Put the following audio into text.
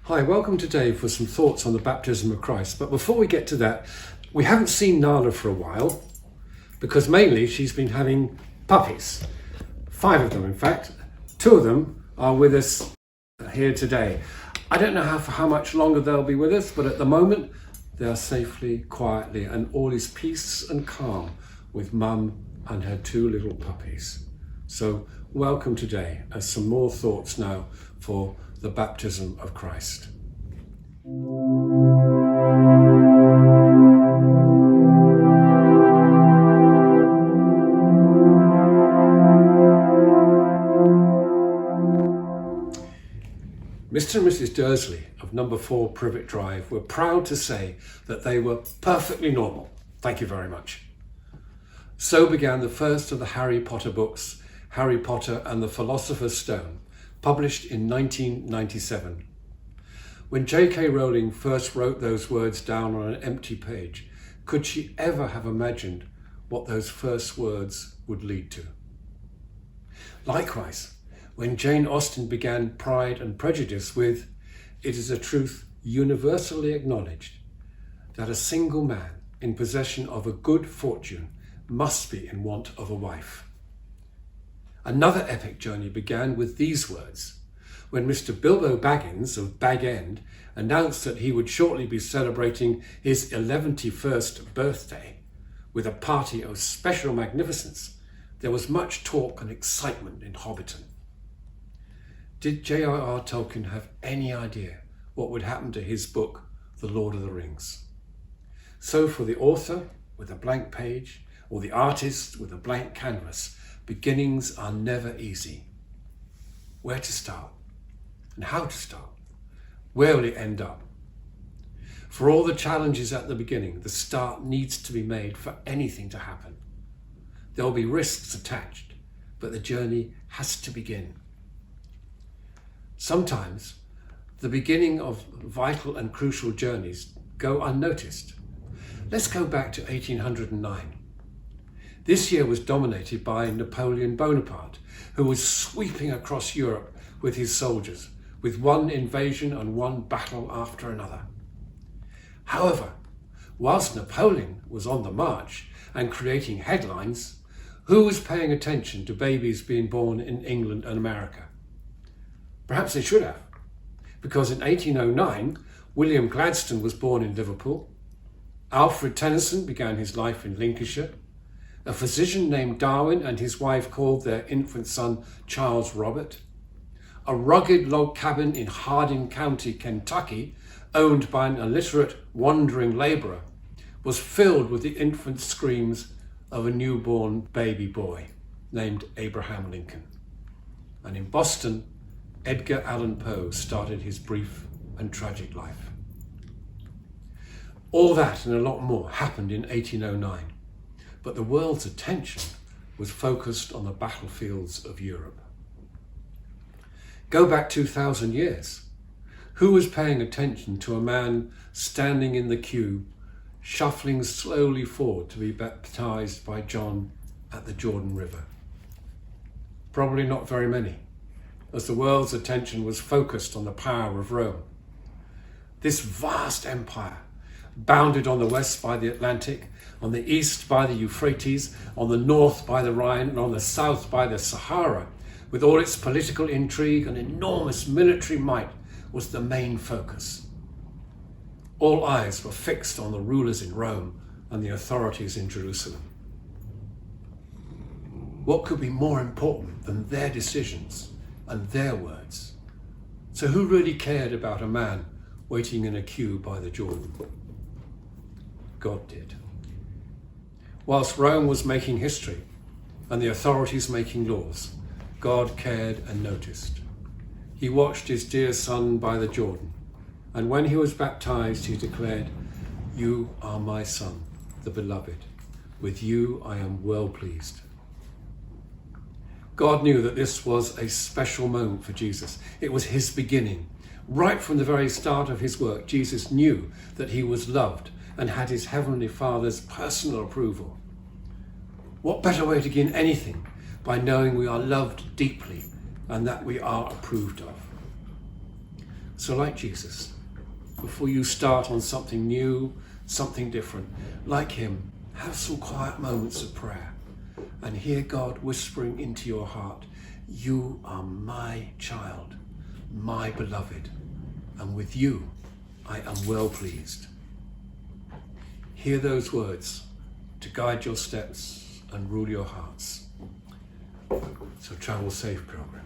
Hi, welcome today for some thoughts on the baptism of Christ. But before we get to that, we haven't seen Nala for a while because mainly she's been having puppies. 5 of them, in fact. 2 of them are with us here today. I don't know how much longer they'll be with us, but at the moment they are safely, quietly, and all is peace and calm with Mum and her 2 little puppies. So welcome today as some more thoughts now for the baptism of Christ. Mr. and Mrs. Dursley of number 4 Privet Drive were proud to say that they were perfectly normal. Thank you very much. So began the first of the Harry Potter books, Harry Potter and the Philosopher's Stone, published in 1997. When J.K. Rowling first wrote those words down on an empty page, could she ever have imagined what those first words would lead to? Likewise, when Jane Austen began Pride and Prejudice with, "It is a truth universally acknowledged that a single man in possession of a good fortune must be in want of a wife." Another epic journey began with these words, when Mr. Bilbo Baggins of Bag End announced that he would shortly be celebrating his 111st birthday with a party of special magnificence. There was much talk and excitement in Hobbiton. Did J.R.R. Tolkien have any idea what would happen to his book, The Lord of the Rings? So for the author with a blank page, or the artist with a blank canvas, beginnings are never easy. Where to start? And how to start? Where will it end up? For all the challenges at the beginning, the start needs to be made for anything to happen. There will be risks attached, but the journey has to begin. Sometimes the beginning of vital and crucial journeys go unnoticed. Let's go back to 1809. This year was dominated by Napoleon Bonaparte, who was sweeping across Europe with his soldiers, with one invasion and one battle after another. However, whilst Napoleon was on the march and creating headlines, who was paying attention to babies being born in England and America? Perhaps they should have, because in 1809, William Gladstone was born in Liverpool, Alfred Tennyson began his life in Lincolnshire, a physician named Darwin and his wife called their infant son Charles Robert. A rugged log cabin in Hardin County, Kentucky, owned by an illiterate wandering labourer, was filled with the infant screams of a newborn baby boy named Abraham Lincoln. And in Boston, Edgar Allan Poe started his brief and tragic life. All that and a lot more happened in 1809. But the world's attention was focused on the battlefields of Europe. Go back 2,000 years. Who was paying attention to a man standing in the queue, shuffling slowly forward to be baptized by John at the Jordan River? Probably not very many, as the world's attention was focused on the power of Rome. This vast empire, bounded on the west by the Atlantic, on the east by the Euphrates, on the north by the Rhine, and on the south by the Sahara, with all its political intrigue and enormous military might, was the main focus. All eyes were fixed on the rulers in Rome and the authorities in Jerusalem. What could be more important than their decisions and their words? So who really cared about a man waiting in a queue by the Jordan? God did. Whilst Rome was making history and the authorities making laws, God cared and noticed. He watched his dear son by the Jordan, and when he was baptized, he declared, "You are my son, the beloved. With you I am well pleased." God knew that this was a special moment for Jesus. It was his beginning. Right from the very start of his work, Jesus knew that he was loved and had his Heavenly Father's personal approval. What better way to begin anything by knowing we are loved deeply and that we are approved of? So like Jesus, before you start on something new, something different, like him, have some quiet moments of prayer and hear God whispering into your heart, you are my child, my beloved, and with you I am well pleased. Hear those words to guide your steps and rule your hearts. So travel safe, pilgrim.